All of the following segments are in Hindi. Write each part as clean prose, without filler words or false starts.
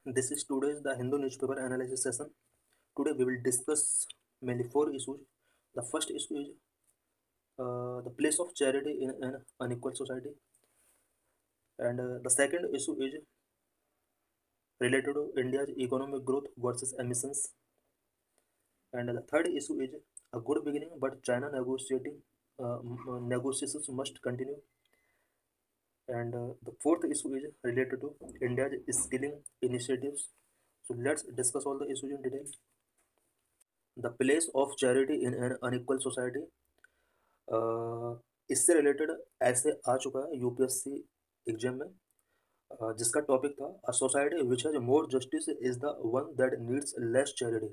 This is today's the Hindu newspaper analysis session. Today we will discuss mainly four issues. The first issue is the place of charity in an unequal society, and the second issue is related to India's economic growth versus emissions, and the third issue is a good beginning, but China negotiations must continue, and the fourth issue is related to India's skilling initiatives. So let's discuss all the issues in detail. The place of charity in an unequal society. इससे रिलेटेड ऐसे आ चुका है यूपीएससी एग्जाम में, जिसका टॉपिक था a society which has more justice is the one that needs less charity.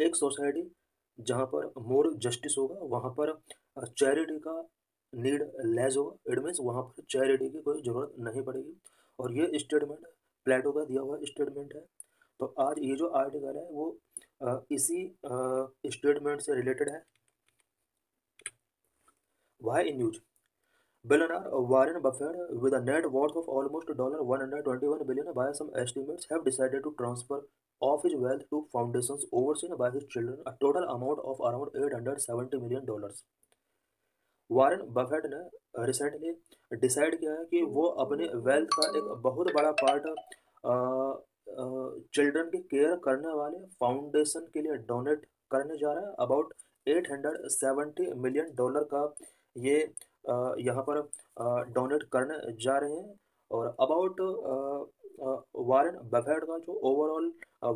एक सोसाइटी जहाँ पर मोर जस्टिस होगा वहाँ पर चैरिटी का नीड लेस होगा। इट मीन्स वहाँ पर चैरिटी की कोई ज़रूरत नहीं पड़ेगी। और ये स्टेटमेंट प्लेटो का दिया हुआ स्टेटमेंट है। तो आज ये जो आर्टिकल है वो इसी स्टेटमेंट से रिलेटेड है। Why in news Billionaire Warren Buffett, with a net worth of almost $121 billion by some estimates, have decided to transfer of his wealth to foundations overseen by his children, a total amount of around $870 million. Warren Buffett ने रिसेंटली डिसाइड किया है कि वो अपने वेल्थ का एक बहुत बड़ा पार्ट चिल्ड्रन की केयर करने वाले फाउंडेशन के लिए डोनेट करने जा रहा है। अबाउट $870 million का ये यहाँ पर डोनेट करने जा रहे हैं। और अबाउट वारेन बफेट का जो ओवरऑल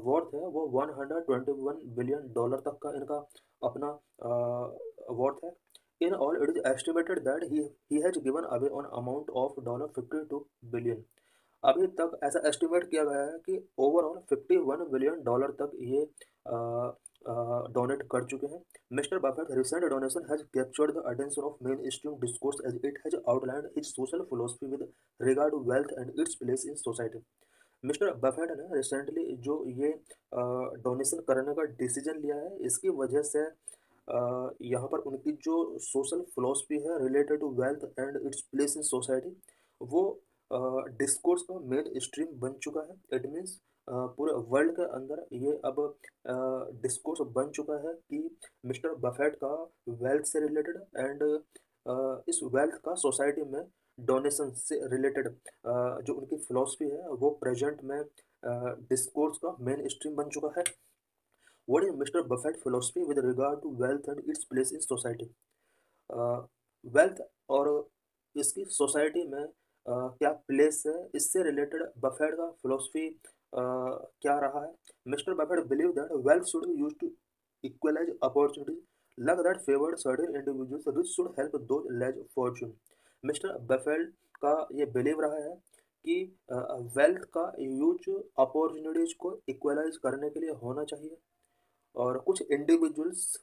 वर्थ है वो $121 बिलियन तक का इनका अपना वर्थ है। In all, it is estimated that he has given away an amount of $52 billion. अभी तक ऐसा एस्टिमेट किया गया है कि ओवरऑल $51 बिलियन तक ये डोनेट कर चुके हैं। Mister Buffett recent donation has captured the attention of mainstream discourse as it has outlined his social philosophy with regard to wealth and its place in society. Mister Buffett ने रिसेंटली जो ये डोनेशन करने का डिसीजन लिया है, इसकी वजह से यहाँ पर उनकी जो सोशल फिलोसफी है related to wealth and its place in society, वो डिस्कोर्स का मेन स्ट्रीम बन चुका है। इट मीन्स पूरे वर्ल्ड के अंदर ये अब डिस्कोर्स बन चुका है कि मिस्टर बफेट का वेल्थ से रिलेटेड एंड इस वेल्थ का सोसाइटी में डोनेशन से रिलेटेड जो उनकी फिलोसफी है वो प्रेजेंट में डिस्कोर्स का मेन स्ट्रीम बन चुका है। What is Mr. Buffett philosophy with regard to wealth and its place in society? Wealth और इसकी सोसाइटी में क्या प्लेस है, इससे रिलेटेड बफेट का फिलोसफी क्या रहा है। Mister Buffett believe that wealth should be used to equalise opportunities, luck that favoured certain individuals rich should help those less fortune. Mister Buffett का ये बिलीव रहा है कि वेल्थ का यूज अपॉर्चुनिटीज को इक्वलाइज करने के लिए होना चाहिए, और कुछ इंडिविजुअल्स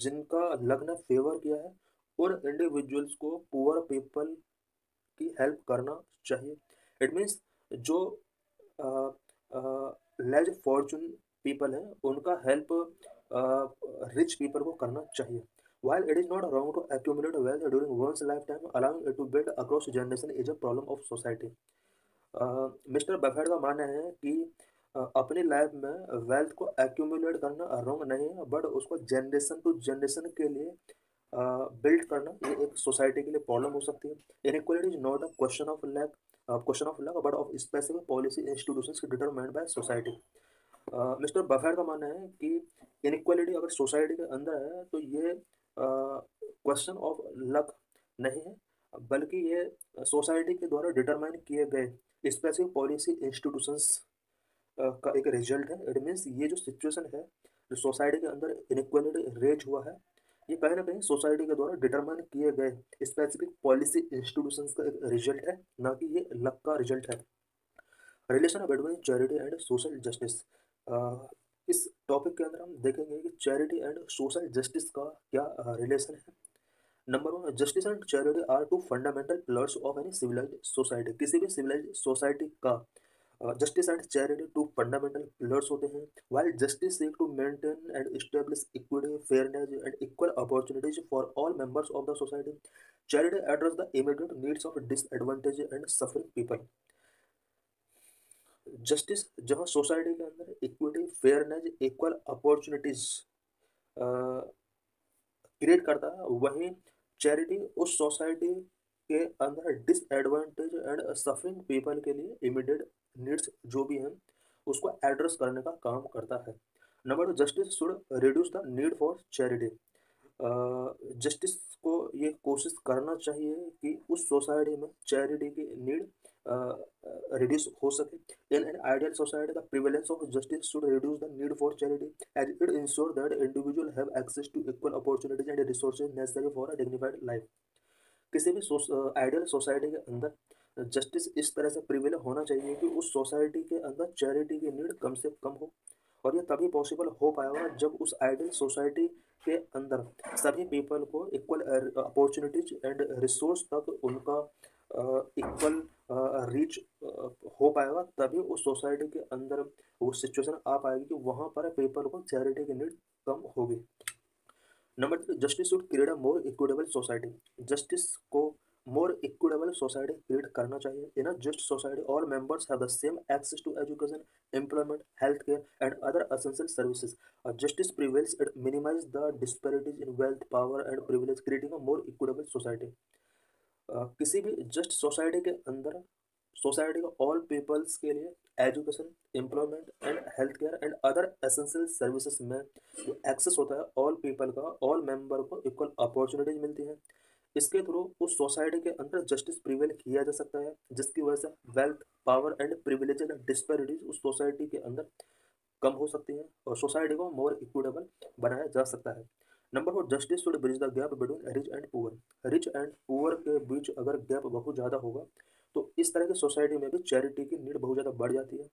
जिनका लक ने फेवर किया है उन इंडिविजुअल्स को पुअर पीपल की हेल्प करना चाहिए। इट मीन्स जो लेस फॉर्चून पीपल हैं उनका हेल्प रिच पीपल को करना चाहिए। While it is not wrong to accumulate wealth during one's lifetime, allowing it to build across generation is a problem of society. Mister Buffett का मानना है कि अपनी लाइफ में वेल्थ को एक्यूमुलेट करना रॉन्ग नहीं है, बट उसको जनरेशन टू जनरेशन के लिए बिल्ड करना ये एक सोसाइटी के लिए प्रॉब्लम हो सकती है। Inequality is not a question of luck but of specific policy institutions determined by society. Mister Buffett का मानना है कि इनइक्वालिटी अगर सोसाइटी के अंदर है तो ये क्वेश्चन ऑफ लक नहीं है, बल्कि ये सोसाइटी के द्वारा डिटरमाइन किए गए स्पेसिफिक पॉलिसी इंस्टीट्यूशंस का एक रिजल्ट है। इट मीन्स ये जो सिचुएशन है जो सोसाइटी के अंदर इनइक्वालिटी रेज हुआ है, ये कहीं ना कहीं सोसाइटी के द्वारा डिटरमाइन किए गए स्पेसिफिक पॉलिसी इंस्टीट्यूशंस का एक रिजल्ट है, ना कि ये लक का रिजल्ट है। Relation between charity and social justice. इस टॉपिक के अंदर हम देखेंगे कि चैरिटी एंड सोशल जस्टिस का क्या रिलेशन है। Number one, justice and charity are two fundamental pillars of any civilised society. किसी भी सिविलाइज्ड सोसाइटी का justice and charity two fundamental pillars होते हैं। While justice seek to maintain and establish equity, fairness and equal opportunities for all members of the society, charity address the immediate needs of disadvantage and suffering people. Justice जहाँ सोसाइटी के अंदर equity, fairness, equal opportunities create करता है, वहीं चैरिटी उस सोसाइटी के अंदर डिसएडवांटेज एंड सफरिंग पीपल के लिए इमीडिएट नीड्स जो भी हैं उसको एड्रेस करने का काम करता है। Number two, justice should reduce the need for charity. Justice को ये कोशिश करना चाहिए कि उस सोसाइटी में चैरिटी की नीड रिड्यूस हो सके। In an ideal society the prevalence of justice should reduce the need for charity as it ensure that individual have access to equal opportunities and resources necessary for a dignified life. किसी भी आइडियल सोसाइटी के अंदर जस्टिस इस तरह से प्रिवेल होना चाहिए कि उस सोसाइटी के अंदर चैरिटी की नीड कम से कम हो, और ये तभी पॉसिबल हो पाएगा जब उस आइडियल सोसाइटी के अंदर सभी पीपल को इक्वल अपॉर्चुनिटीज एंड रिसोर्स तक उनका इक्वल रीच हो पाएगा। तभी उस सोसाइटी के अंदर वो सिचुएशन आ पाएगी कि वहाँ पर पीपल को चैरिटी की नीड कम होगी। Number 3, justice should create a more equitable society. Justice को मोर इक्विटेबल सोसाइटी क्रिएट करना चाहिए। In a just society all members have the same access to education, employment, health care and other essential services. Justice prevails, it minimize the disparities in wealth, power and privilege, creating a more equitable society. किसी भी जस्ट सोसाइटी के अंदर सोसाइटी को ऑल पीपल्स के लिए education, employment and health care and other essential services में जो एक्सेस होता है ऑल पीपल का, ऑल मेंबर को इक्वल अपॉर्चुनिटीज मिलती हैं। इसके थ्रू उस सोसाइटी के अंदर जस्टिस प्रिवेल किया जा सकता है, जिसकी वजह से wealth, power and privileges disparities उस सोसाइटी के अंदर कम हो सकती हैं और सोसाइटी को मोर इक्विटेबल बनाया जा सकता है। Number 4, justice should bridge the gap between rich and poor. Rich and poor के बीच अगर गैप बहुत ज़्यादा होगा तो इस तरह की सोसाइटी में भी चैरिटी की नीड बहुत ज़्यादा बढ़ जाती है।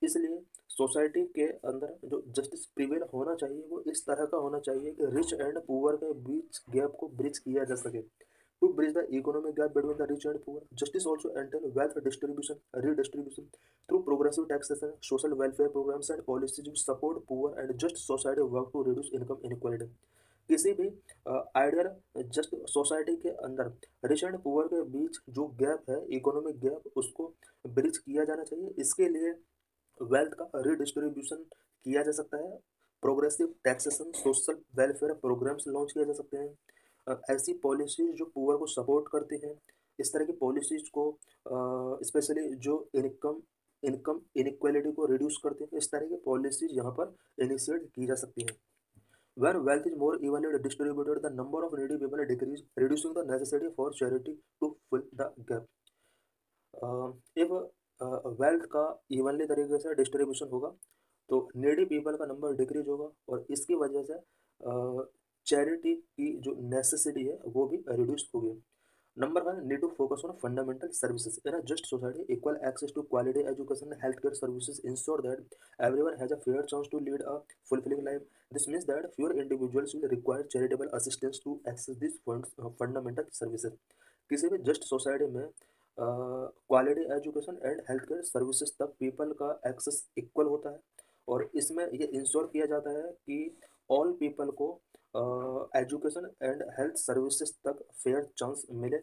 इसलिए सोसाइटी के अंदर जो जस्टिस प्रिवेल होना चाहिए वो इस तरह का होना चाहिए कि रिच एंड पुअर के बीच गैप को ब्रिज किया जा सके। To bridge the economic gap between the rich and poor, justice also entail wealth distribution, redistribution through progressive taxation, social welfare programs and policies which support poor and just society work to reduce income inequality। किसी भी आइडियल जस्ट सोसाइटी के अंदर रिच एंड पुअर के बीच जो गैप है, इकोनॉमिक गैप, उसको ब्रिज किया जाना चाहिए। इसके लिए वेल्थ का रीडिस्ट्रीब्यूशन किया जा सकता है, progressive taxation, social welfare programmes launch किए जा सकते हैं। ऐसी पॉलिसीज जो पुअर को सपोर्ट करती हैं, इस तरह की पॉलिसीज को स्पेशली जो इनकम इनकम इनक्वालिटी को रिड्यूस करते हैं, इस तरह की पॉलिसीज यहाँ पर इनिशिएट की जा सकती हैं। When wealth is more evenly distributed, the number of needy people decrease, reducing the necessity for charity to fill the gap। if wealth का इवनली तरीके से डिस्ट्रीब्यूशन होगा तो नीडी पीपल का नंबर डिक्रीज होगा और इसकी वजह से चैरिटी की जो नेसेसिटी है वो भी रिड्यूस होगी। Number 1, need to focus on fundamental services in a just society. Equal access to quality education, health care services ensure that everyone has a fair chance to lead a fulfilling life. This means that fewer individuals will require charitable assistance to access these fundamental services। किसी भी जस्ट सोसाइटी में quality education and health care services तक पीपल का एक्सेस इक्वल होता है और इसमें ये इंश्योर किया जाता है कि ऑल पीपल को एजुकेशन एंड हेल्थ सर्विसेज तक फेयर चांस मिले।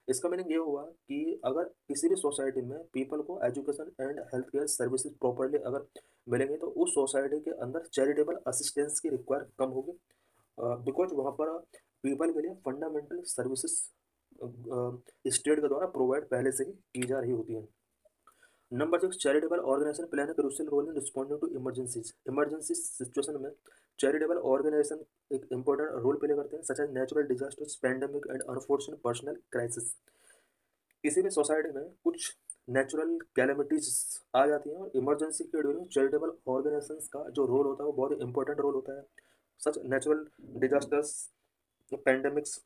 इसका मीनिंग ये हुआ कि अगर किसी भी सोसाइटी में पीपल को education and health care services properly अगर मिलेंगे तो उस सोसाइटी के अंदर चैरिटेबल असिस्टेंस की रिक्वायर कम होगी, बिकॉज वहाँ पर पीपल के लिए फंडामेंटल सर्विसेज स्टेट के द्वारा प्रोवाइड पहले से ही की जा रही होती है। Number 6, charitable organisation play a crucial role in responding to emergencies. Emergency situation में चैरिटेबल ऑर्गेनाइजेशन एक इंपॉर्टेंट रोल प्ले करते हैं, such as natural disasters, pandemic and unfortunate personal crisis. किसी भी सोसाइटी में कुछ नेचुरल कैलेमिटीज आ जाती हैं और इमरजेंसी के ड्यूरिंग चैरिटेबल ऑर्गेनाइजेशंस का जो रोल होता है वो बहुत इंपॉर्टेंट रोल होता है। Such natural disasters, pandemics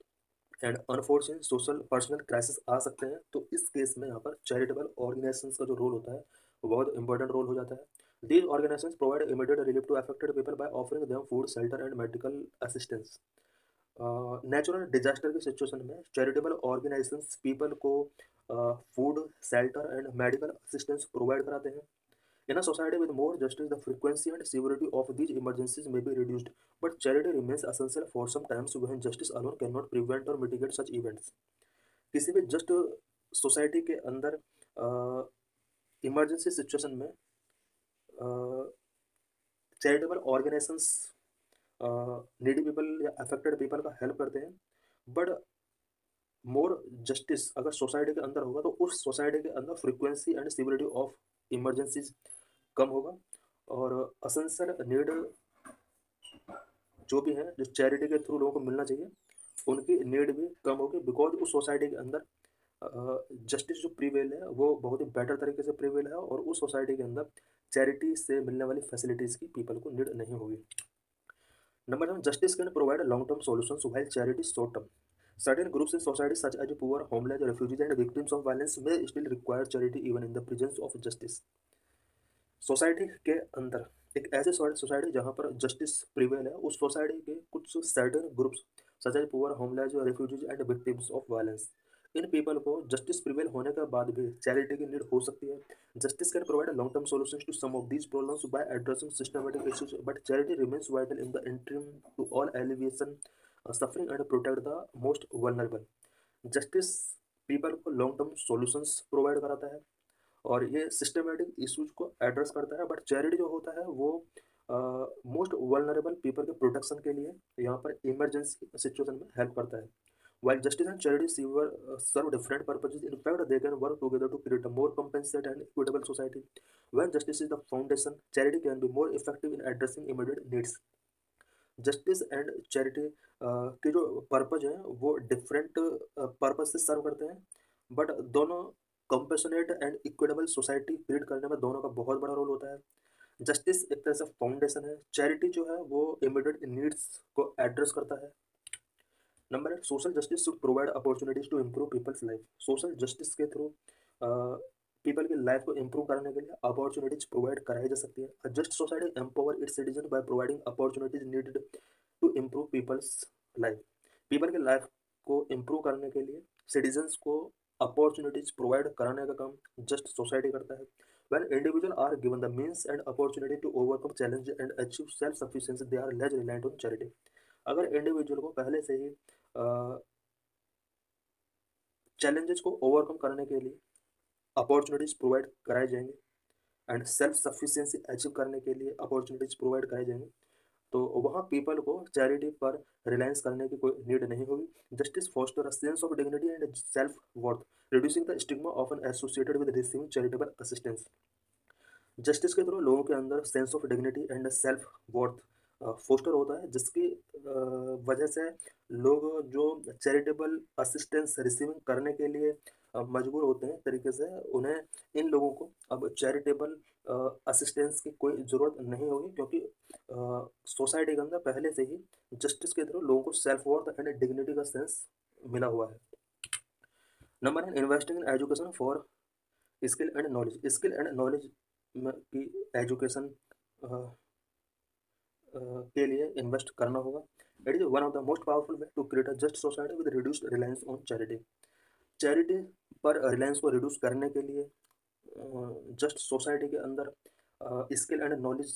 and unfortunate social personal crisis आ सकते हैं, तो इस केस में यहाँ पर चैरिटेबल ऑर्गेनाइजेशंस का जो रोल होता है वो बहुत इंपॉर्टेंट रोल हो जाता है। These organisations provide immediate relief to affected people by offering them food, shelter and medical assistance. Natural disaster की सिचुएशन में चैरिटेबल ऑर्गेनाइजेशंस पीपल को food, shelter and medical assistance provide कराते हैं। In a society with more justice, the frequency and severity of these emergencies may be reduced, but charity remains essential for some times when justice alone cannot prevent or mitigate such events। किसी भी जस्ट सोसाइटी के अंदर इमरजेंसी सिचुएशन में चैरिटेबल ऑर्गेनाइजेशंस नीडी पीपल या अफेक्टेड पीपल का हेल्प करते हैं, बट मोर जस्टिस अगर सोसाइटी के अंदर होगा तो उस सोसाइटी के अंदर frequency and civility of emergencies कम होगा, और असेंशियल नीड जो भी है जो चैरिटी के थ्रू लोगों को मिलना चाहिए उनकी नीड भी कम होगी, बिकॉज उस सोसाइटी के अंदर जस्टिस जो प्रीवेल है वो बहुत ही बेटर तरीके से प्रीवेल है, और उस सोसाइटी के अंदर चैरिटी से मिलने वाली फैसिलिटीज़ की पीपल को नीड नहीं होगी। Number 7, justice can provide long-term solutions while charity is short-term. Certain groups in society, such as poor, homeless, refugees, and victims of violence, may still require charity even in the presence of justice. Society के अंदर एक ऐसे सोसाइटी जहाँ पर जस्टिस प्रिवेल है, उस सोसाइटी के कुछ certain groups such as poor, homeless, refugees and victims of violence, इन पीपल को जस्टिस प्रिवेल होने के बाद भी चैरिटी की नीड हो सकती है। Justice can provide long term solutions to some of these problems by addressing systematic issues, but charity remains vital in the interim to all alleviation suffering and protect the most vulnerable. Justice people को लॉन्ग टर्म सॉल्यूशंस प्रोवाइड कराता है और ये सिस्टमेटिक इश्यूज को एड्रेस करता है, बट चैरिटी जो होता है वो मोस्ट वल्नरेबल पीपल के प्रोटेक्शन के लिए यहाँ पर इमरजेंसी सिचुएशन में हेल्प करता है। While justice and charity serve different purposes, in fact, they can work together to create a more compassionate and equitable society. When justice is the foundation, charity can be more effective in addressing immediate needs. Justice and charity के जो पर्पज हैं वो डिफरेंट पर्पज से सर्व करते हैं, बट दोनों compassionate and equitable society create करने में दोनों का बहुत बड़ा रोल होता है। जस्टिस एक तरह से फाउंडेशन है, चैरिटी जो है वो इमीडिएट नीड्स को एड्रेस करता है। Number 8, social justice should provide opportunities to improve people's life. Social justice के थ्रू पीपल की लाइफ को इम्प्रूव करने के लिए अपॉर्चुनिटीज प्रोवाइड कराई जा सकती है। Just society empower its citizen by providing opportunities needed to improve people's life. People की लाइफ को इम्प्रूव करने के लिए सिटीजन्स को अपॉर्चुनिटीज प्रोवाइड कराने का काम जस्ट सोसाइटी करता है। When individuals are given the means and opportunity to overcome challenges and achieve self-sufficiency, they are less reliant on charity. अगर इंडिविजुअल को पहले से ही चैलेंजेस को ओवरकम करने के लिए अपॉर्चुनिटीज प्रोवाइड कराए जाएंगे एंड सेल्फ सफिशिएंसी अचीव करने के लिए अपॉर्चुनिटीज प्रोवाइड कराए जाएंगे, तो वहाँ पीपल को चैरिटी पर रिलायंस करने की कोई नीड नहीं होगी। Justice foster a sense of dignity and self worth, reducing the stigma often associated with receiving charitable assistance. Justice के थ्रू लोगों के अंदर sense of dignity and self worth foster होता है, जिसकी वजह से लोग जो चैरिटेबल असिस्टेंस रिसीविंग करने के लिए मजबूर होते हैं तरीके से, उन्हें इन लोगों को अब चैरिटेबल असिस्टेंस की कोई ज़रूरत नहीं होगी, क्योंकि सोसाइटी के अंदर पहले से ही जस्टिस के थ्रू लोगों को सेल्फ वर्थ एंड डिग्निटी का सेंस मिला हुआ है। Number 9, investing in education for skill and knowledge. Skill and knowledge की एजुकेशन के लिए इन्वेस्ट करना होगा। It is one of the most powerful way to create a just society with reduced reliance on charity. Charity पर रिलायंस को रिड्यूस करने के लिए जस्ट सोसाइटी के अंदर स्किल एंड नॉलेज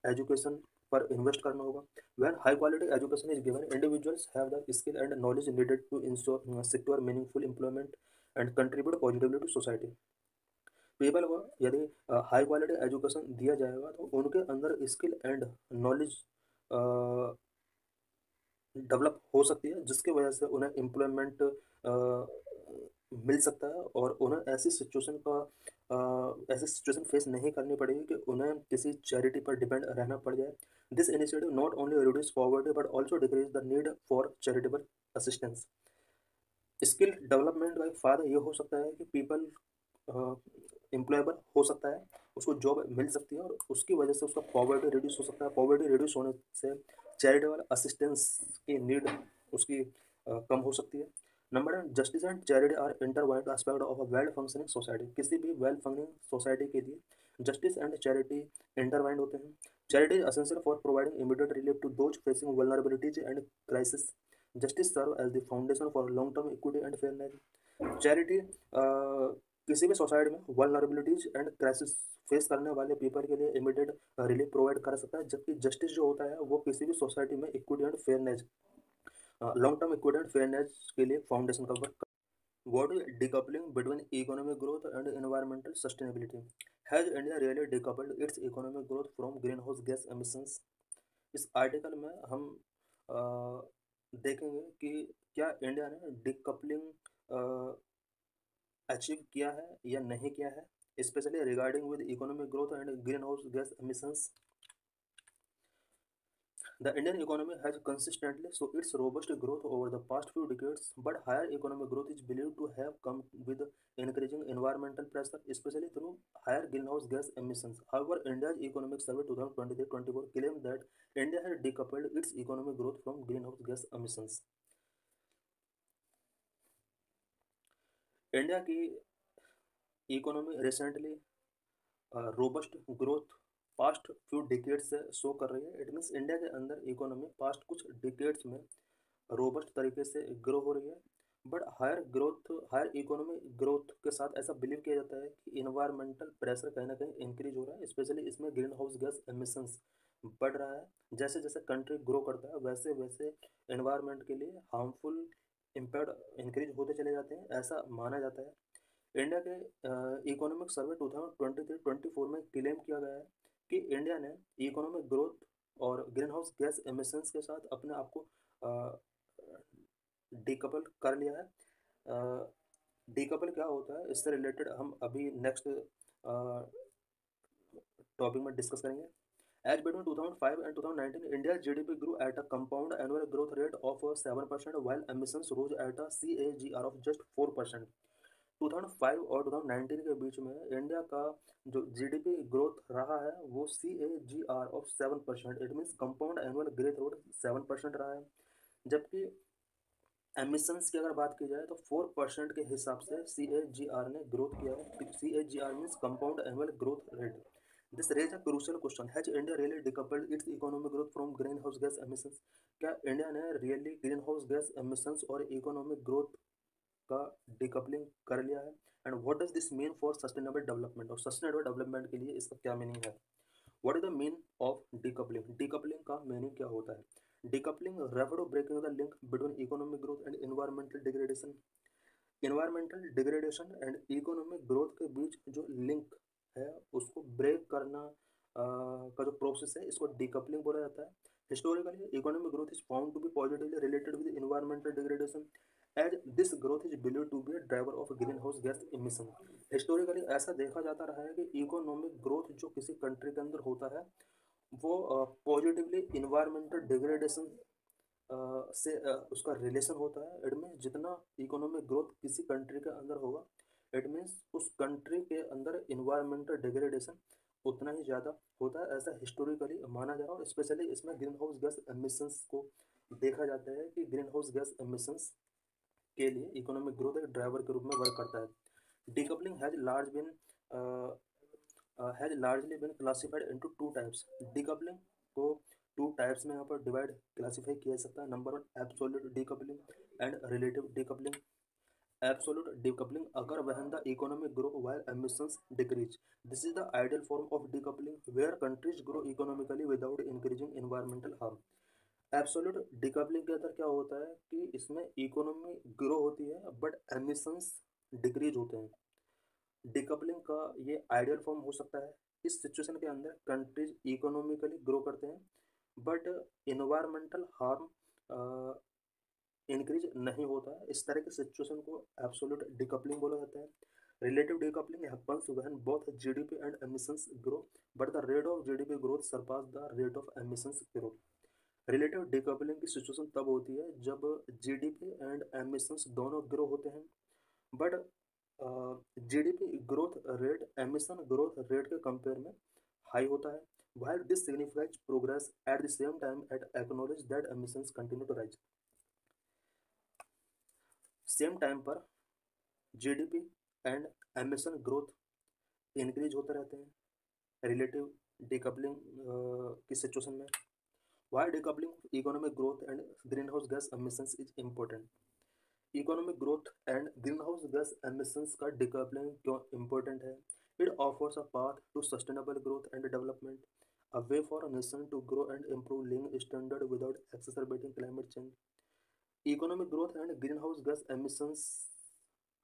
एजुकेशन पर इन्वेस्ट करना होगा। When high quality education is given, individuals have the skill and knowledge needed to ensure secure meaningful employment and contribute positively to society. People को यदि हाई क्वालिटी एजुकेशन दिया जाएगा तो उनके अंदर स्किल एंड नॉलेज डेवलप हो सकती है, जिसकी वजह से उन्हें एम्प्लॉयमेंट मिल सकता है और उन्हें ऐसी सिचुएशन फेस नहीं करनी पड़ेगी कि उन्हें किसी चैरिटी पर डिपेंड रहना पड़ जाए। This initiative not only reduce poverty but also decrease the need for charitable assistance. Skill development का फायदा ये हो सकता है कि पीपल एम्प्लॉयबल हो सकता है, उसको जॉब मिल सकती है और उसकी वजह से उसका पॉवर्टी रिड्यूस हो सकता है। पॉवर्टी रिड्यूस होने से चैरिटेबल असिस्टेंस की नीड उसकी कम हो सकती है। Number 10, justice and charity are intertwined aspect of a well functioning society. किसी भी वेल फंक्शनिंग सोसाइटी के लिए जस्टिस एंड चैरिटी इंटरवाइंड होते हैं। Charity is essential for providing immediate relief to those facing vulnerabilities and crisis. Justice serve as the foundation for long term equity and fairness. Charity किसी भी सोसाइटी में वल्नरेबिलिटीज एंड क्राइसिस फेस करने वाले पीपल के लिए इमीडिएट रिलीफ प्रोवाइड कर सकता है, जबकि जस्टिस जो होता है वो किसी भी सोसाइटी में equity and fairness, long term equity and fairness के लिए फाउंडेशन का work. What is decoupling between economic growth and environmental sustainability? Has India really decoupled its economic growth from greenhouse gas emissions. इस आर्टिकल में हम अ, देखेंगे कि क्या इंडिया ने डिकपलिंग अचीव किया है या नहीं किया है, specially regarding with economic growth and greenhouse gas emissions. The Indian economy has consistently shown its robust growth over the past few decades, but higher economic growth is believed to have come with increasing environmental pressure, especially through higher greenhouse gas emissions. However, India's Economic Survey 2023-24 claims that India has decoupled its economic growth from greenhouse gas emissions. India की economy recently robust growth past few decades से शो कर रही है। इट मीन्स इंडिया के अंदर इकोनॉमी पास्ट कुछ डिकेड्स में रोबस्ट तरीके से ग्रो हो रही है। बट हायर इकोनॉमी ग्रोथ के साथ ऐसा बिलीव किया जाता है कि इन्वायरमेंटल प्रेशर कहीं ना कहीं इंक्रीज हो रहा है, स्पेशली इसमें ग्रीन हाउस गैस एमिशंस बढ़ रहा है। जैसे जैसे कंट्री ग्रो करता है वैसे वैसे एनवायरनमेंट के लिए हार्मफुल इम्पैक्ट इंक्रीज होते चले जाते हैं, ऐसा माना जाता है। इंडिया के इकोनॉमिक सर्वे 2023-24 में क्लेम किया गया है कि इंडिया ने इकोनॉमिक ग्रोथ और ग्रीन हाउस गैस एमिशंस के साथ अपने आप को डीकपल कर लिया है। डीकपल क्या होता है, इससे रिलेटेड हम अभी नेक्स्ट टॉपिक में डिस्कस करेंगे। As between 2005 and 2019, India's GDP grew at a compound annual growth rate of 7%, while emissions rose at a CAGR of just 4%। 2005 और 2019 के बीच में इंडिया का जो जीडीपी ग्रोथ रहा है वो CAGR of 7%, it means compound annual growth rate 7% रहा है। जबकि एमिशंस की अगर बात की जाए तो 4% के हिसाब से CAGR ने ग्रोथ किया है। CAGR means compound annual growth rate. This raise a crucial question, has India really decoupled its economic growth from greenhouse gas emissions. क्या इंडिया ने really greenhouse gas emissions और इकोनॉमिक ग्रोथ का डिकपलिंग कर लिया है? And what does this mean for sustainable development, और सस्टेनेबल डेवलपमेंट के लिए इसका क्या मीनिंग है? What is the mean of decoupling? Decoupling का मीनिंग क्या होता है? Decoupling refer to breaking the link between economic growth and environmental degradation. Environmental degradation and economic growth के बीच जो लिंक है उसको ब्रेक करना का जो प्रोसेस है इसको डिकपलिंग बोला जाता है। Historically economic growth is found to be positively related with environmental degradation as this growth is believed to be a driver of greenhouse gas emission. Historically ऐसा देखा जाता रहा है कि इकोनॉमिक ग्रोथ जो किसी कंट्री के अंदर होता है वो पॉजिटिवली इन्वायरमेंटल डिग्रेडेशन से उसका रिलेशन होता है। इट मीन्स जितना इकोनॉमिक ग्रोथ किसी कंट्री के अंदर होगा इट मीन्स उस कंट्री के अंदर इन्वायरमेंटल डिग्रेडेशन उतना ही ज़्यादा होता है, ऐसा हिस्टोरिकली माना जा रहा है। और स्पेशली इसमें ग्रीन हाउस गैस एमिशंस को देखा जाता है कि ग्रीन हाउस गैस एमिशंस के लिए इकोनॉमिक ग्रोथ एक ड्राइवर के रूप में वर्क करता है। Decoupling has largely been classified into two types. Decoupling को टू टाइप्स में यहाँ पर डिवाइड क्लासीफाई किया जा सकता है। Number one, absolute decoupling and relative decoupling. Absolute decoupling occur when the economic grow while emissions decrease. This is the ideal form of decoupling where countries grow economically without increasing environmental harm. Absolute decoupling के अंदर क्या होता है कि इसमें इकोनॉमी ग्रो होती है बट एमिशंस डिक्रीज होते हैं। डिकपलिंग का ये आइडियल फॉर्म हो सकता है। इस सिचुएशन के अंदर कंट्रीज इकोनॉमिकली ग्रो करते हैं बट इन्वायरमेंटल हार्म इंक्रीज नहीं होता है। इस तरह के सिचुएशन को एब्सोल्यूट डिकपलिंग बोला जाता है। Relative decoupling happens when both GDP and emissions grow but the rate of GDP growth surpass the rate of emissions growth. Relative decoupling की सिचुएशन तब होती है जब जीडीपी एंड एमिशंस दोनों ग्रो होते हैं but GDP growth rate emission growth rate के कंपेयर में हाई होता है। while this signifies progress at the same time it acknowledges that emissions continue to rise। Same time पर GDP and emission growth increase होते रहते हैं रिलेटिव डिकपलिंग की सिचुएशन में। Why decoupling economic growth and greenhouse gas emissions is important. Economic growth and greenhouse gas emissions का डिकपलिंग क्यों इम्पोर्टेंट है? It offers a path to sustainable growth and development, a way for a nation to grow and improve living standard without exacerbating climate change. Economic growth and greenhouse gas emissions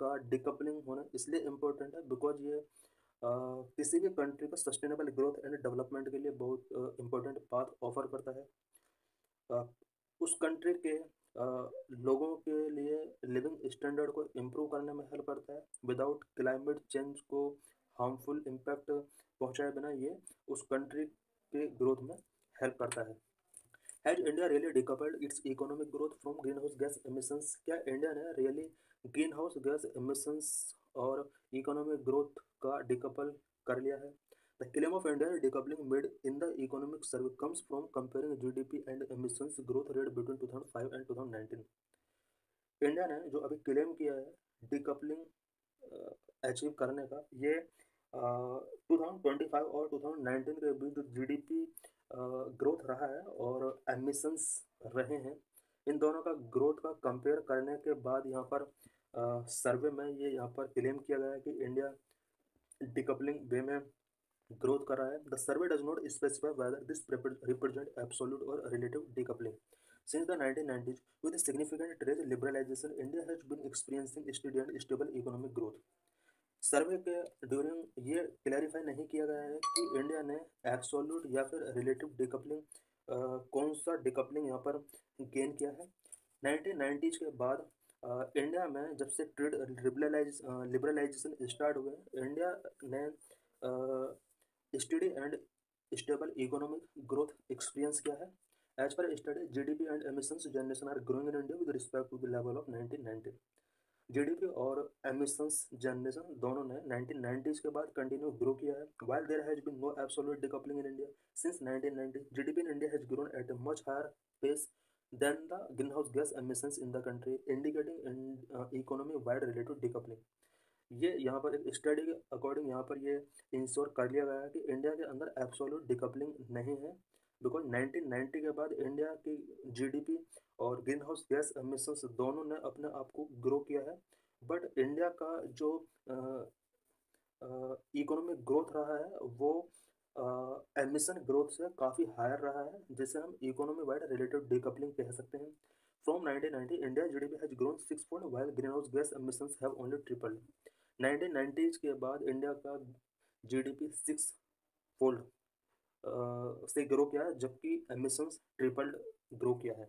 का डिकपलिंग होना इसलिए इम्पोर्टेंट है बिकॉज ये किसी भी कंट्री का सस्टेनेबल ग्रोथ एंड डेवलपमेंट के लिए बहुत इंपॉर्टेंट पाथ ऑफर करता है। अ, उस कंट्री के लोगों के लिए लिविंग स्टैंडर्ड को इम्प्रूव करने में हेल्प करता है। विदाउट क्लाइमेट चेंज को हार्मफुल इम्पैक्ट पहुंचाए बिना ये उस कंट्री के ग्रोथ में हेल्प करता है। Has India really decoupled its economic growth from greenhouse gas emissions? क्या इंडिया ने really greenhouse gas emissions और इकोनॉमिक ग्रोथ का डिकपल कर लिया है? The claim of India decoupling made in the economic survey comes from comparing GDP and emissions growth rate between 2005 and 2019। India ने जो अभी क्लेम किया है डिकपलिंग अचीव करने का, ये 2025 और 2019 के बीच जो जीडीपी ग्रोथ रहा है और एमिशंस रहे हैं, इन दोनों का ग्रोथ का कंपेयर करने के बाद यहाँ पर सर्वे में ये यहाँ पर क्लेम किया गया है कि इंडिया डिकपलिंग वे में growth कर रहा है। The survey does not specify whether this represent absolute or relative decoupling. Since the 1990s, with significant trade liberalization, India has been experiencing steady and stable economic growth. सर्वे के ड्यूरिंग ये क्लैरिफाई नहीं किया गया है कि इंडिया ने एब्सोल्यूट या फिर रिलेटिव डिकपलिंग कौन सा डिकपलिंग यहाँ पर गेन किया है। 1990s के बाद इंडिया में जब से ट्रेड लिबरलाइजेशन स्टार्ट हुए, इंडिया ने steady and stable economic growth experience किया है। As per study GDP and emissions generation are growing in India with respect to the level of 1990। GDP और एमिशंस जनरेशन दोनों ने 1990s के बाद कंटिन्यू ग्रो किया है। while there has been no absolute decoupling in India since 1990, GDP in India has grown at a much higher pace than the greenhouse gas emissions in the country, indicating economy wide related decoupling। ये यहाँ पर एक स्टडी के अकॉर्डिंग यहाँ पर ये इंश्योर कर लिया गया है कि इंडिया के अंदर एब्सोल्यूट डिकपलिंग नहीं है, बिकॉज 1990 के बाद इंडिया की जीडीपी और ग्रीन हाउस गैस एमिशंस दोनों ने अपने आप को ग्रो किया है। बट इंडिया का जो इकोनॉमिक ग्रोथ रहा है वो एमिशन ग्रोथ से काफ़ी हायर रहा है, जिसे हम इकोनॉमी वाइड रिलेटेड डिकपलिंग कह सकते हैं। From 1990 India GDP has grown 6 fold while green house gas emissions have only tripled. 1990s के बाद इंडिया का जीडीपी 6 फोल्ड से ग्रो किया है, जबकि एमिशंस ट्रिपल्ड ग्रो किया है।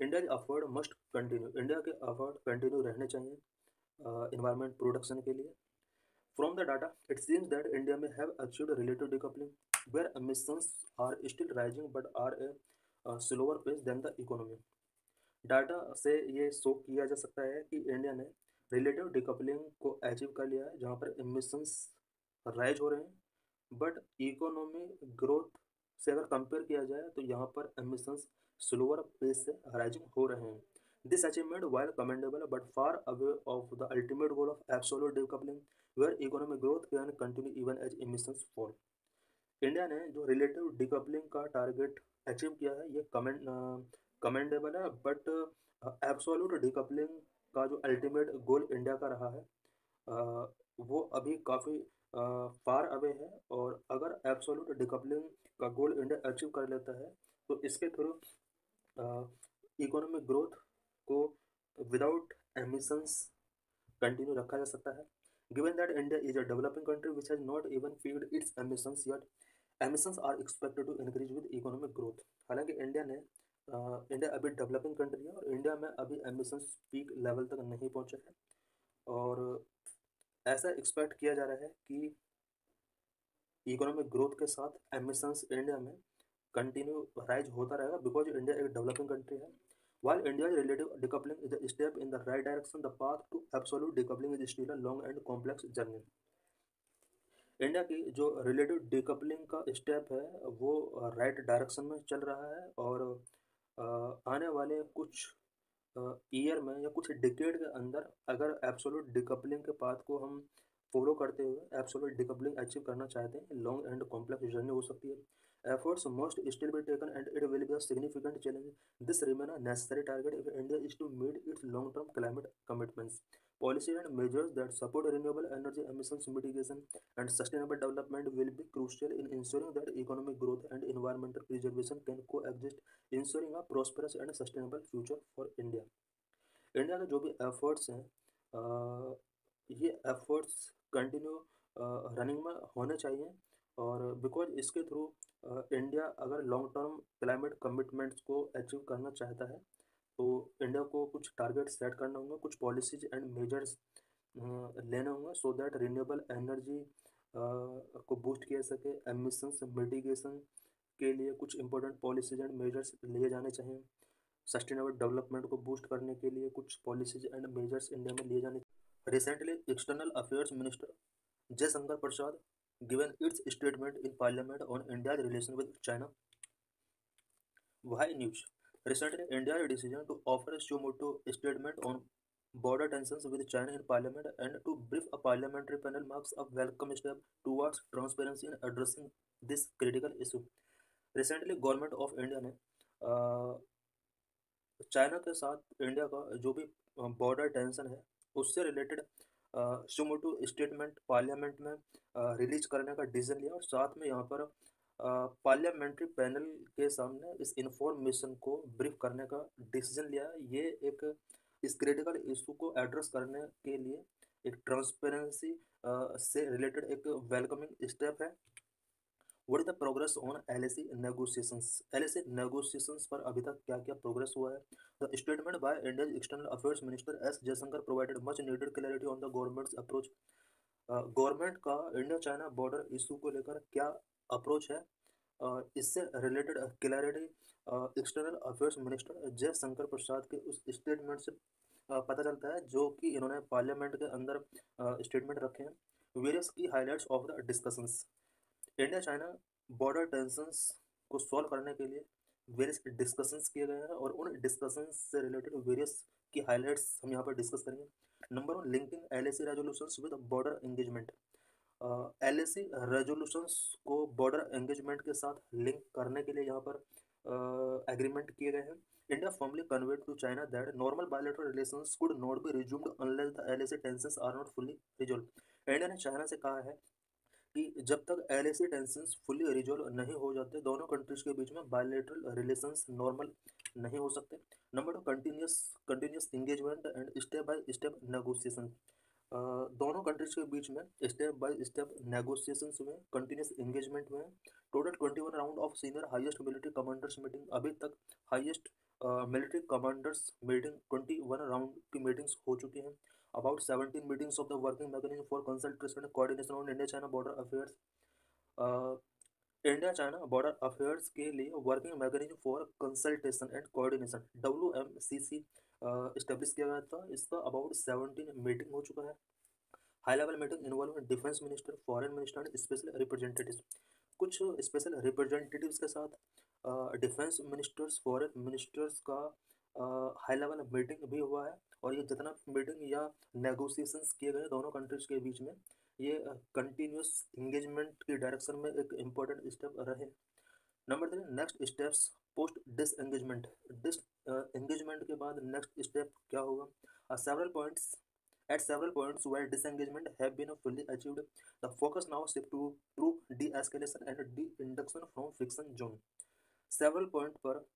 इंडिया के एफर्ट मस्ट कंटिन्यू, इंडिया के एफर्ट कंटिन्यू रहने चाहिए इन्वायरमेंट प्रोटेक्शन के लिए। From the data, it seems that India may have achieved relative decoupling, where emissions are still rising but are a slower pace than the economy। Data से ये शो किया जा सकता है कि इंडिया ने रिलेटिव डिकपलिंग को अचीव कर लिया है, जहाँ पर एमिशंस राइज हो रहे हैं, बट इकोनॉमी ग्रोथ से अगर कंपेयर किया जाए तो यहाँ पर एमिशंस स्लोअर पेस से राइजिंग हो रहे हैं। This achievement while commendable but far away of the ultimate goal of absolute decoupling, where economic growth can continue even as emissions fall। India ने जो रिलेटिव डिकपलिंग का टारगेट अचीव किया है ये कमेंडेबल है, बट एब्सोल्यूट डिकपलिंग का जो अल्टीमेट गोल इंडिया का रहा है वो अभी काफ़ी फार अवे है। और अगर एब्सोल्यूट डिकपलिंग का गोल इंडिया अचीव कर लेता है तो इसके थ्रू इकोनॉमिक ग्रोथ को विदाउट एमिशंस कंटिन्यू रखा जा सकता है। Given that India is a developing country which has not even peaked its emissions yet, emissions are expected to increase with economic growth. हालांकि इंडिया अभी डेवलपिंग कंट्री है और इंडिया में अभी एमिशंस पीक लेवल तक नहीं पहुंचे हैं, और ऐसा एक्सपेक्ट किया जा रहा है कि इकोनॉमिक ग्रोथ के साथ एमिशंस इंडिया में कंटिन्यू राइज होता रहेगा, बिकॉज इंडिया एक डेवलपिंग कंट्री है। While India's relative decoupling is a step in the right direction, the path to absolute decoupling is still a long and complex journey। India की जो रिलेटिव डिकपलिंग का स्टेप है वो राइट डायरेक्शन में चल रहा है, और आने वाले कुछ ईयर में या कुछ डिकेड के अंदर अगर एब्सोल्यूट डिकपलिंग के पाथ को हम फॉलो करते हुए एब्सोल्यूट डिकपलिंग अचीव करना चाहते हैं, लॉन्ग एंड कॉम्प्लेक्स जर्नी हो सकती है। Efforts must still be taken and it will be a significant challenge. This remains a necessary target if India is to meet its long-term climate commitments। Policy and measures that support renewable energy emissions mitigation and sustainable development will be crucial in ensuring that economic growth and environmental preservation can coexist, ensuring a prosperous and sustainable future for India। India के जो भी एफर्ट्स हैं ये एफर्ट्स कंटिन्यू रनिंग में होने चाहिए। और बिकॉज इसके थ्रू इंडिया अगर लॉन्ग टर्म क्लाइमेट कमिटमेंट्स को अचीव करना चाहता है तो इंडिया को कुछ टारगेट सेट करना होंगे, कुछ पॉलिसीज एंड मेजर्स लेने होंगे सो दैट रिन्यूएबल एनर्जी को बूस्ट किया सके। एमिशंस मिटिगेशन के लिए कुछ इंपॉर्टेंट पॉलिसीज एंड मेजर्स लिए जाने चाहिए। सस्टेनेबल डेवलपमेंट को बूस्ट करने के लिए कुछ पॉलिसीज एंड मेजर्स इंडिया में लिए जाने। Recently external affairs minister Jaishankar Prasad given its statement in parliament on India's relation with China. Why news? Recently, India's decision to offer a Sumoto statement on border tensions with China in parliament and to brief a parliamentary panel marks a welcome step towards transparency in addressing this critical issue. Recently, government of India ने चाइना के साथ इंडिया का जो भी बॉर्डर टेंशन है उससे रिलेटेड सुमोटो स्टेटमेंट पार्लियामेंट में रिलीज करने का डिसीजन लिया और साथ में यहाँ पर पार्लियामेंट्री पैनल के सामने इस इंफॉर्मेशन को ब्रीफ करने का डिसीजन लिया। ये एक इस क्रिटिकल इशू को एड्रेस करने के लिए एक ट्रांसपेरेंसी से रिलेटेड एक वेलकमिंग स्टेप है। What is the progress on LAC negotiations? LAC negotiations पर अभी तक क्या क्या प्रोग्रेस हुआ है? The statement by Indian external affairs minister S Jaishankar provided much needed clarity on the government's approach. Government का इंडिया चाइना बॉर्डर इशू को लेकर क्या अप्रोच है, इससे related clarity external affairs minister Jaishankar Prasad के उस स्टेटमेंट से पता चलता है जो कि इन्होंने पार्लियामेंट के अंदर स्टेटमेंट रखे हैं। वेरियस की highlights of the discussions. India China border tensions को सॉल्व करने के लिए वेरियस डिस्कशंस किए गए हैं और उन डिस्कशंस से रिलेटेड वेरियस की हाईलाइट्स हम यहाँ पर डिस्कस करेंगे। Number 1, linking LAC resolutions with border engagement. LAC resolutions को बॉर्डर एंगेजमेंट के साथ लिंक करने के लिए यहाँ पर एग्रीमेंट किए गए हैं। India formally conveyed to China that normal bilateral relations could not be resumed unless the LAC tensions are not fully resolve. India ने चाइना से कहा है कि जब तक एलएसी टेंशंस फुल्ली रिजॉल्व नहीं हो जाते दोनों कंट्रीज के बीच में बायलैटरल रिलेशंस नॉर्मल नहीं हो सकते। Number 2, continuous engagement and step by step negotiation. दोनों कंट्रीज के बीच में स्टेप बाय स्टेप नेगोशिएशंस हुए, कंटिन्यूस एंगेजमेंट हुए। Total 21 round of senior highest military commanders meeting. अभी तक highest military commanders meeting 21 round की मीटिंग्स हो चुकी हैं। About 17 meetings of the working mechanism for consultation and coordination on India-China border affairs. India China border affairs के लिए working mechanism for consultation and coordination WMCC establish किया गया था। इसका अबाउट 17 मीटिंग हो चुका है। High level meeting involve defence minister, foreign minister and special representatives. कुछ स्पेशल रिप्रेजेंटेटिव्स के साथ डिफेंस मिनिस्टर्स, फॉरेन मिनिस्टर्स का हाई लेवल मीटिंग भी हुआ है। और ये जितना मीटिंग या नेगोशिएशंस किए गए दोनों कंट्रीज के बीच में ये कंटिन्यूस इंगेजमेंट की डायरेक्शन में एक इम्पोर्टेंट स्टेप रहे। Number 3, next steps post disengagement. Disengagement के बाद नेक्स्ट स्टेप क्या होगा? Several points At several points where disengagement have been fully achieved, the focus now shifts to de-escalation and de-induction from friction zone. Several point पर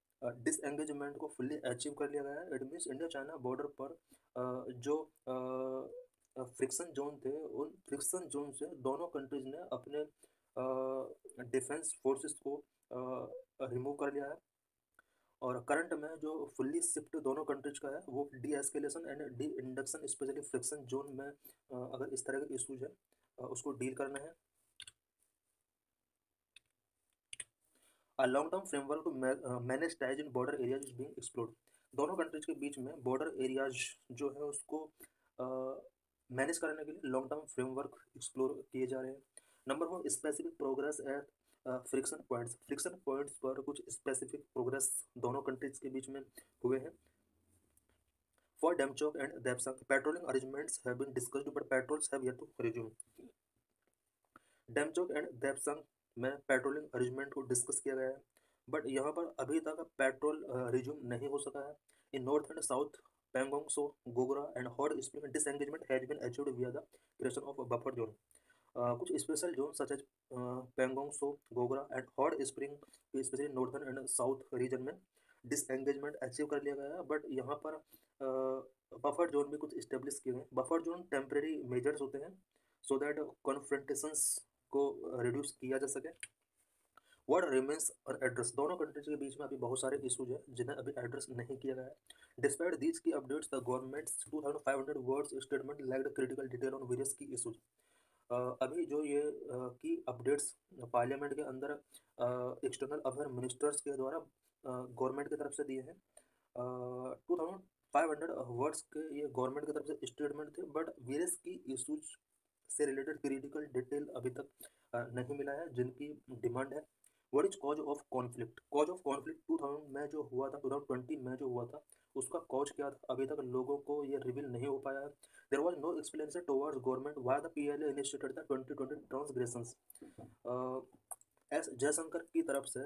डिसएंगेजमेंट को फुल्ली अचीव कर लिया गया है। It means India China border पर जो फ्रिक्शन जोन थे उन फ्रिक्शन जोन से दोनों कंट्रीज ने अपने डिफेंस फोर्सेस को रिमूव कर लिया है। और करंट में जो फुल्ली शिफ्ट दोनों कंट्रीज का है वो D escalation and D induction, specially friction zone में अगर इस तरह के इशूज है उसको डील करना है। A long-term framework to manage ties in border areas is being explored. दोनों कंट्रीज के बीच में बॉर्डर एरियाज जो है उसको मैनेज करने के लिए लॉन्ग टर्म फ्रेमवर्क एक्सप्लोर किए जा रहे हैं। Number 4, specific progress eight friction points. Friction points पर कुछ स्पेसिफिक प्रोग्रेस दोनों कंट्रीज के बीच में हुए हैं। For Demchok and Depsang patrolling arrangements have been discussed but patrols have yet to resume. Demchok and Depsang में पेट्रोलिंग अरेंजमेंट को डिस्कस किया गया है बट यहाँ पर अभी तक पेट्रोल रिज्यूम नहीं हो सका है। In north and south Pangong Tso, Gogra and hot spring disengagement has been achieved via the creation of buffer zone. कुछ special zone such as Pangong Tso, Gogra and hot spring specially northern and south region में डिसएंगेजमेंट अचीव कर लिया गया है बट यहाँ पर बफर जोन भी कुछ इस्टेब्लिश किए हैं। बफर जोन टेम्परेरी मेजर्स होते हैं सो दैट कॉन्फ्रेंटेशंस को रिड्यूस किया जा सके। व्हाट रिमेंस अनएड्रेस, दोनों कंट्रीज के बीच में अभी बहुत सारे इशूज हैं जिन्हें अभी एड्रेस नहीं किया गया है। डिस्पाइट दीज की updates the governments 2500 words statement lacked critical detail on various की इशूज। अभी जो ये की अपडेट्स पार्लियामेंट के अंदर एक्सटर्नल अफेयर मिनिस्टर्स के द्वारा गवर्नमेंट की तरफ से दिए हैं। 2500 वर्ड्स के ये गवर्नमेंट की तरफ से स्टेटमेंट थे, बट वेरियस की इशूज से रिलेटेड क्रिटिकल डिटेल अभी तक नहीं मिला है जिनकी डिमांड है। What is cause of conflict, cause of conflict 2000 में जो हुआ था, 2020 में जो हुआ था, उसका कॉज क्या था अभी तक लोगों को ये रिवील नहीं हो पाया है। There was no explanation towards government why the PLA initiated the 2020 transgressions. S Jaishankar की तरफ से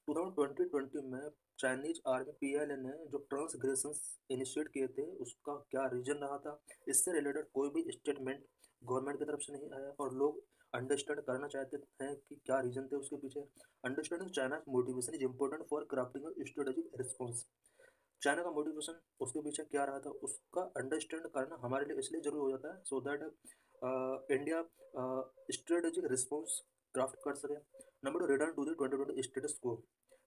2020 में चाइनीज आर्मी पीएलए ने जो ट्रांसग्रेशंस इनिशिएट किए थे उसका क्या रीजन रहा था, इससे रिलेटेड कोई भी स्टेटमेंट गवर्नमेंट की तरफ से नहीं आया और लोग अंडरस्टैंड करना चाहते हैं कि क्या रीजन थे उसके पीछे। Understanding China motivation is important for crafting a strategic response. China का मोटिवेशन उसके पीछे क्या रहा था उसका अंडरस्टैंड करना हमारे लिए इसलिए जरूरी हो जाता है so that India strategic response craft कर सके। Number 2, return to the 2020 status quo.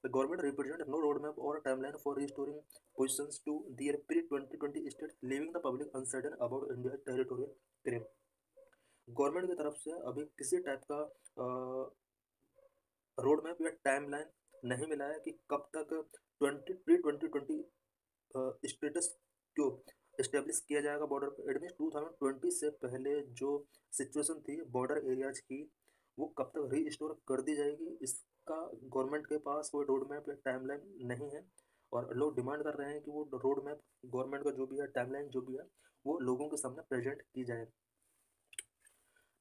The government represents no roadmap or timeline for restoring positions to their pre-2020 state, leaving the public uncertain about India's territorial claim. Government की तरफ से अभी किसी टाइप का रोड मैप या टाइमलाइन नहीं मिला है कि कब तक 2020 स्टेटस क्यों इस्टेब्लिश किया जाएगा बॉर्डर पर। इट मीन 2020 से पहले जो सिचुएशन थी बॉर्डर एरियाज की वो कब तक रीस्टोर कर दी जाएगी, इसका गवर्नमेंट के पास कोई रोड मैप या टाइमलाइन नहीं है और लोग डिमांड कर रहे हैं कि वो रोड मैप गवर्नमेंट का जो भी है टाइमलाइन जो भी है वो लोगों के सामने प्रेजेंट की जाए।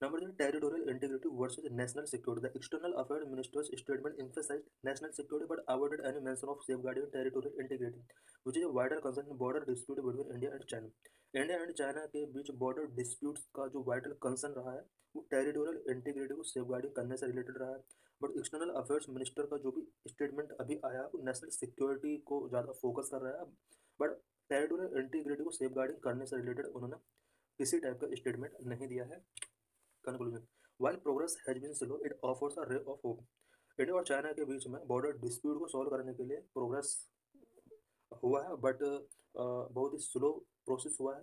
Number 3, territorial integrity versus national security. The external affairs minister's statement emphasized national security but avoided any mention of safeguarding territorial integrity, which is a wider concern in border dispute between India and China. India and China के बीच बॉर्डर डिस्प्यूट्स का जो वाइटल कंसर्न रहा है वो टेरिटोरियल इंटीग्रिटी को सेफगार्डिंग करने से रिलेटेड रहा है। बट एक्सटर्नल अफेयर्स मिनिस्टर का जो भी स्टेटमेंट अभी आया वो नेशनल सिक्योरिटी को ज़्यादा फोकस कर रहा है, बट टेरिटोरियल इंटीग्रिटी को सेफगार्डिंग करने से रिलेटेड उन्होंने किसी टाइप का स्टेटमेंट नहीं दिया है। Conclusion, while progress has been slow, it offers a ray of hope. India और चाइना के बीच में बॉर्डर डिस्प्यूट को सॉल्व करने के लिए प्रोग्रेस हुआ है, बट बहुत ही स्लो प्रोसेस हुआ है,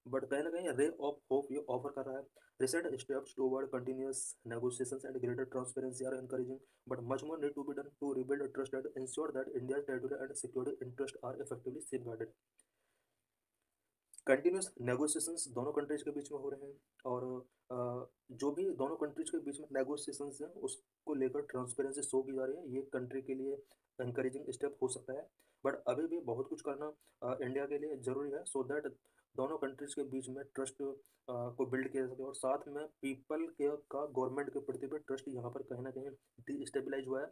बट कहीं ना कहीं रे ऑफ होप ये ऑफर कर रहा है। Recent steps toward continuous negotiations and greater transparency are encouraging, but much more need to be done to rebuild trust and ensure that India territorial and security interest are effectively safeguarded. Continuous negotiations दोनों कंट्रीज के बीच में हो रहे हैं और जो भी दोनों कंट्रीज के बीच में नेगोशिएशंस हैं उसको लेकर ट्रांसपेरेंसी शो की जा रही है, ये कंट्री के लिए encouraging स्टेप हो सकता है, बट अभी भी बहुत कुछ करना इंडिया के लिए ज़रूरी है सो दैट दोनों कंट्रीज के बीच में ट्रस्ट को बिल्ड किया जा सके और साथ में पीपल के का गवर्नमेंट के प्रति भी ट्रस्ट यहाँ पर कहीं ना कहीं डिस्टेबलाइज हुआ है,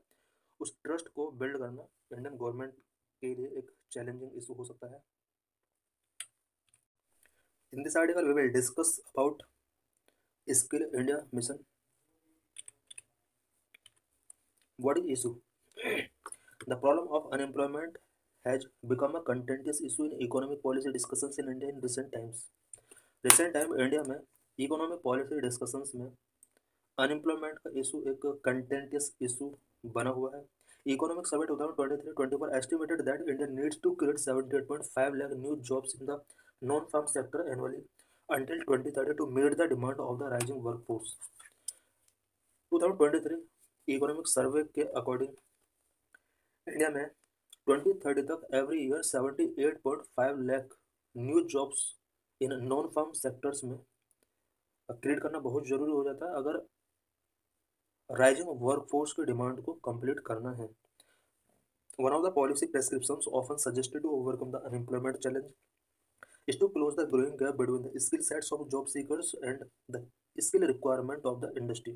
उस ट्रस्ट को बिल्ड करना इंडियन गवर्नमेंट के लिए एक चैलेंजिंग इशू हो सकता है। In this article, we will discuss about Skill India mission. What is issue? The problem of unemployment has become a contentious issue in economic policy discussions in India in recent times. Recent time India में economic policy discussions में अनएम्प्लॉयमेंट का इशू एक कंटेंटियस इशू बना हुआ है। Economic survey 2023-24 estimated that India needs to create 78.5 lakh new jobs in the non-farm sector annually until 2030 to meet the demand of the rising workforce. 2023 economic survey के अकॉर्डिंग इंडिया में 2030 तक every year 78.5 lakh new jobs in non farm sectors में क्रिएट करना बहुत ज़रूरी हो जाता है अगर राइजिंग वर्कफोर्स की डिमांड को कंप्लीट करना है। One of the policy prescriptions often suggested to overcome the unemployment challenge is to close the growing gap between the skill sets of job seekers and the skill requirement of the industry.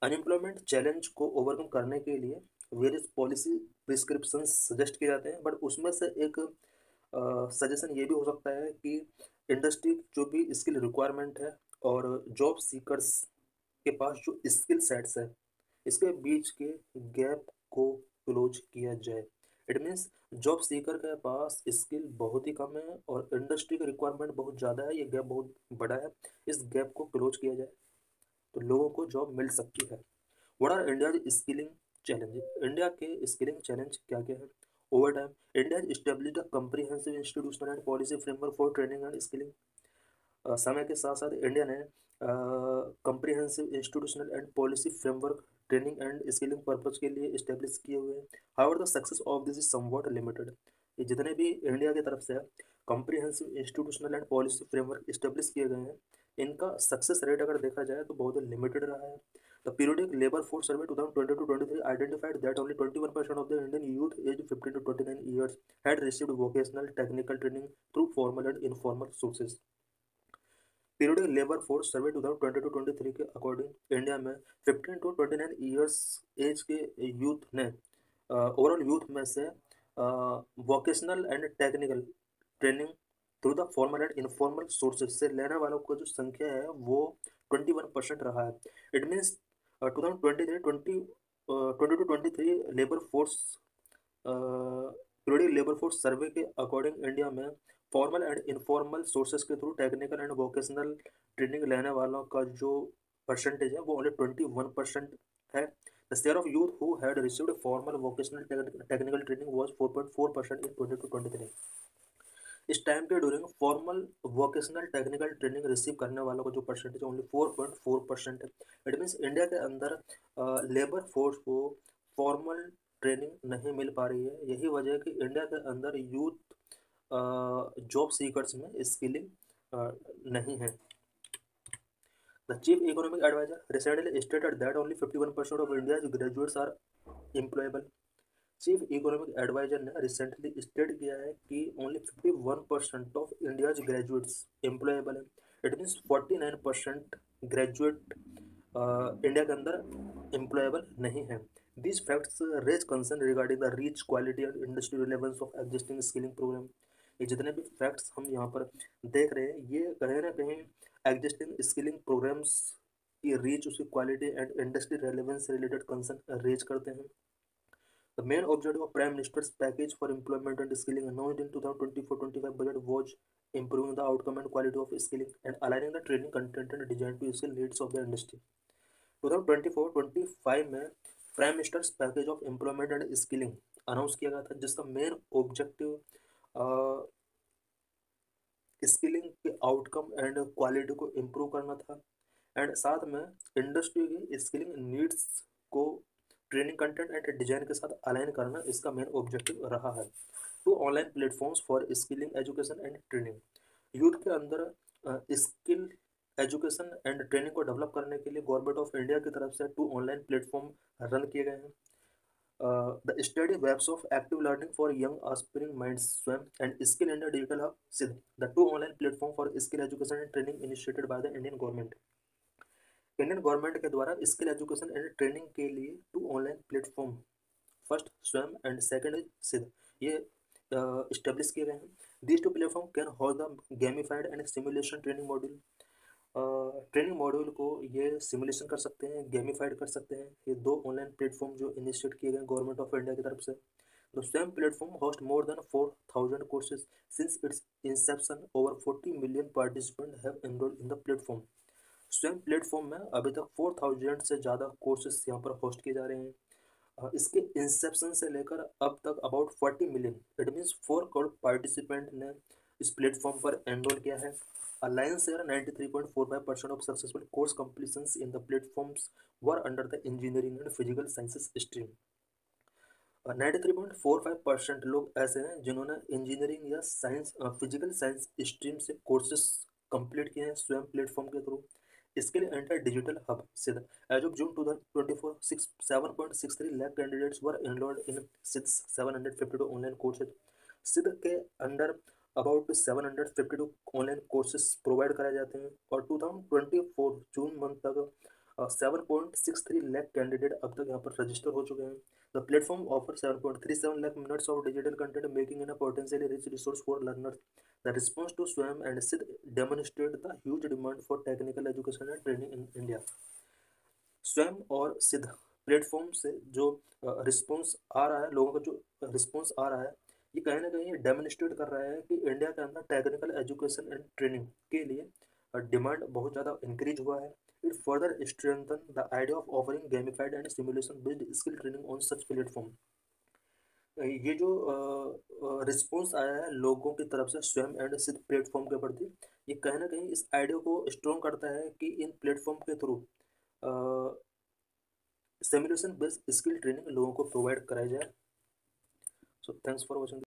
Unemployment challenge को ओवरकम करने के लिए वेरियस पॉलिसी प्रिस्क्रिप्शंस सजेस्ट किए जाते हैं, बट उसमें से एक सजेशन ये भी हो सकता है कि इंडस्ट्री जो भी स्किल रिक्वायरमेंट है और जॉब सीकर्स के पास जो स्किल सेट्स है इसके बीच के गैप को क्लोज किया जाए। इट मीन्स जॉब सीकर के पास स्किल बहुत ही कम है और इंडस्ट्री का रिक्वायरमेंट बहुत ज़्यादा है, ये गैप बहुत बड़ा है। इस गैप को क्लोज किया जाए तो लोगों को जॉब मिल सकती है। What R India skilling challenge? India के स्किलिंग चैलेंज क्या क्या है? Over time India established a comprehensive institutional and policy framework for training and skilling. समय के साथ साथ इंडिया ने comprehensive institutional and policy framework training and skilling purpose के लिए इस्टेब्लिश किए हुए हैं। However the success of this is somewhat limited. ये जितने भी इंडिया की तरफ से comprehensive institutional and policy framework establish किए गए हैं, इनका सक्सेस रेट अगर देखा जाए तो बहुत लिमिटेड रहा है। The periodic labor force survey 2020 to 23 identified that only 21% of the Indian youth aged 15 to 29 years had received vocational technical training through formal and informal sources. Periodic labour force survey 2020 to 23 के अकॉर्डिंग इंडिया में 15 टू 29 ईयर्स एज के यूथ ने ओवरऑल यूथ में से vocational and technical training through the formal and informal sources से लेने वालों का जो संख्या है वो 21% रहा है। It means 2023 labour force periodic labour force सर्वे के अकॉर्डिंग इंडिया में फॉर्मल एंड इनफॉर्मल सोर्सेज के through technical and vocational training लेने वालों का जो परसेंटेज है वो ओनली 21% है। The share of youth who had received formal vocational technical training was 4.4% इन 2023। इस टाइम पे during formal vocational technical training receive करने वालों का जो परसेंटेज ओनली 4.4% है। इट मीन्स इंडिया के अंदर लेबर फोर्स को फॉर्मल ट्रेनिंग नहीं मिल पा रही है। यही वजह है कि इंडिया के अंदर यूथ जॉब सीकर्स में स्किलिंग नहीं है। The chief economic adviser recently stated that only 51% of India's graduates are employable. Chief economic adviser ने रिसेंटली स्टेट किया है कि only 51% of India's graduates employable है। इट मीन्स 49% ग्रेजुएट इंडिया के अंदर एम्प्लॉयबल नहीं है। These facts raise concern regarding the reach, quality and industry relevance of existing skilling program। ये जितने भी फैक्ट्स हम यहाँ पर देख रहे हैं ये कहीं ना कहीं एग्जिस्टिंग स्किलिंग प्रोग्राम्स की रीच, उसकी क्वालिटी एंड इंडस्ट्री रेलेवेंस से रिलेटेड कंसर्न रेज करते हैं। The main objective of Prime Minister's package for employment and skilling announced in 2024-25 budget was improving the outcome and quality of skilling and aligning the training content and design to skill needs of the industry। 2024-25 में prime minister's package of employment and skilling announce किया गया था, जिसका मेन ऑब्जेक्टिव स्किलिंग के आउटकम एंड क्वालिटी को इम्प्रूव करना था एंड साथ में इंडस्ट्री की स्किलिंग नीड्स को ट्रेनिंग कंटेंट एंड डिजाइन के साथ अलाइन करना इसका मेन ऑब्जेक्टिव रहा है। Two online platforms for skilling education and training. Youth के अंदर स्किल एजुकेशन एंड ट्रेनिंग को डेवलप करने के लिए गवर्नमेंट ऑफ इंडिया की तरफ से 2 ऑनलाइन प्लेटफॉर्म रन किए गए हैं। The study webs of active learning for young aspiring minds Swayam and skill India digital hub Siddh, the 2 online platform for skill education and training initiated by the Indian government. Indian government के द्वारा स्किल एजुकेशन एंड ट्रेनिंग के लिए 2 online platform, first Swayam and second is Siddh, ये इस्टेब्लिश किए गए हैं। These 2 platform can host the gamified and simulation training module. Training module को ये सिमुलेशन कर सकते हैं, गेमिफाइड कर सकते हैं। ये 2 ऑनलाइन प्लेटफॉर्म जो इनिशिएट किए गए गवर्नमेंट ऑफ इंडिया की तरफ से। द स्वयं platform host more than 4000 courses since its inception. Over 40 million participant have enrolled in the platform. स्वयं प्लेटफॉर्म में अभी तक 4000 से ज़्यादा कोर्सेज यहाँ पर होस्ट किए जा रहे हैं। इसके इंसेप्शन से लेकर अब तक about 40 million, it means 4 crore participant ने इस प्लेटफॉर्म पर एनरोल किया है। A lion's share 93.45% of successful course completions in the platforms were under the engineering and physical sciences stream। 93.45% लोग ऐसे हैं जिन्होंने इंजीनियरिंग या साइंस फिजिकल साइंस स्ट्रीम से कोर्सेज कंप्लीट किए हैं स्वयं प्लेटफॉर्म के थ्रू। Skill and digital hub Siddh, as of June 2024 7.63 lakh candidates were enrolled in 752 online courses. Siddh के under about 752 online courses provide कराए जाते हैं और 2024 जून मंथ तक 7.63 लाख कैंडिडेट अब तक यहाँ पर रजिस्टर हो चुके हैं। The platform offer 7.37 lakh minutes of digital content, making it a potentially rich resource for learners। The response to Swayam and Sid demonstrate the huge demand for technical education and training in India। स्वयं और सिद्ध प्लेटफॉर्म से जो रिस्पॉन्स आ रहा है, लोगों का जो रिस्पॉन्स आ रहा है, ये कहीं ना कहीं डेमोन्स्ट्रेट कर रहा है कि इंडिया के अंदर टेक्निकल एजुकेशन एंड ट्रेनिंग के लिए डिमांड बहुत ज़्यादा इंक्रीज हुआ है. It further strengthen the idea of offering gamified and simulation based skill training on such platform. ये जो रिस्पॉन्स आया है लोगों की तरफ से स्वयं एंड सिद्ध प्लेटफॉर्म के प्रति, ये कहीं ना कहीं इस आइडिया को स्ट्रॉन्ग करता है कि इन प्लेटफॉर्म के through simulation based skill training लोगों को प्रोवाइड कराई जाए. So thanks for watching.